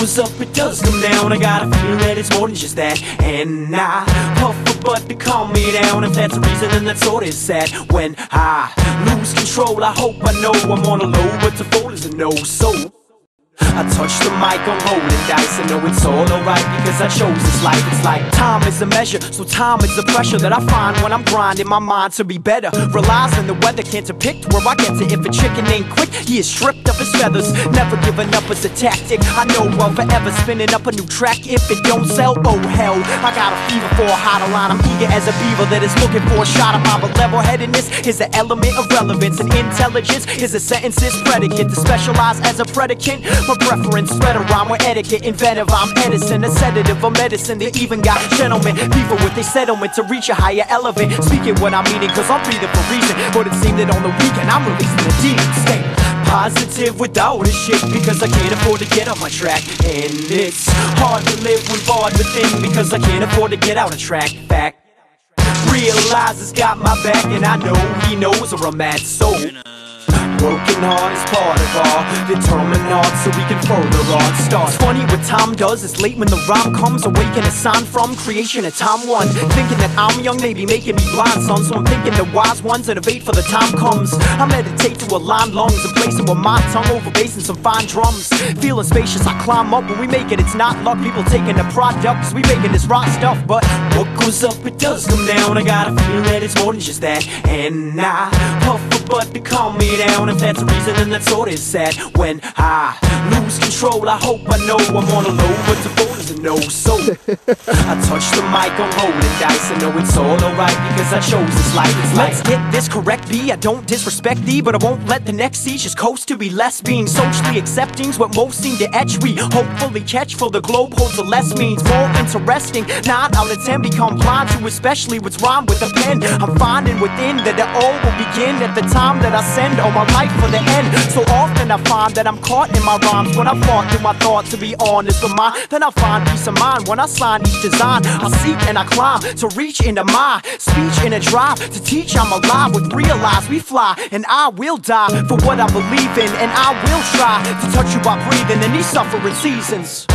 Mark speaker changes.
Speaker 1: goes up, it does come down. I got a feeling that it's more than just that. And I puff a butt to calm me down. If that's the reason, then that's all it's sad. When I lose control, I hope I know I'm on a low, but to fold is a no. So I touch the mic, I'm rolling dice. I know it's all alright because I chose this life. It's like time is a measure, so time is the pressure that I find when I'm grinding my mind to be better. Realizing the weather can't depict where I get to. If a chicken ain't quick, he is stripped of his feathers. Never giving up is a tactic. I know I'll forever spinning up a new track. If it don't sell, oh hell, I got a fever for a hotter line. I'm eager as a beaver that is looking for a shot of mine. But level-headedness is the element of relevance, and intelligence is a sentence's predicate. To specialize as a predicate, my preference, spread a rhyme with etiquette. Inventive, I'm Edison, a sedative, a medicine. They even got gentlemen, people with their settlement to reach a higher elevate. Speaking what I'm meaning, cause I'm breathing for reason. But it seemed that on the weekend I'm releasing a demon state. Positive without a shit, because I can't afford to get on my track. And it's hard to live when barred within, because I can't afford to get out of track. Fact, realize it's got my back, and I know he knows where I'm at. So working hard is part of our determined heart, so we can further on start. It's funny what time does, it's late when the rhyme comes. Awaken a sign from creation of time one. Thinking that I'm young, they be making me blind, son. So I'm thinking the wise ones innovate for the time comes. I meditate to align lungs and placing with my tongue over bass and some fine drums. Feeling spacious, I climb up when we make it. It's not luck, people taking the product, cause we making this raw stuff. But what goes up, it does come down. I got a feeling that it's more than just that. And I puff a butt to calm me down. If that's the reason, then that's all it's sad. When I lose control, I hope I know I'm on a low, but the phone is a no. So I touch the mic, I'm rolling dice. I know it's all alright because I chose this life. It's like, let's get this correct, B. I don't disrespect thee, but I won't let the next siege just coast to be less. Being socially accepting's what most seem to etch. We hopefully catch, for the globe holds a less means more interesting. 9 out of 10 become blind to especially what's rhymed with a pen. I'm finding within that it all will begin at the time that I send all my life for the end. So often I find that I'm caught in my rhymes when I fought through my thoughts to be honest with mine. Then I find peace of mind when I sign each design. I seek and I climb to reach into my speech in a drive to teach I'm alive. With realize we fly and I will die for what I believe in, and I will try to touch you by breathing in these suffering seasons.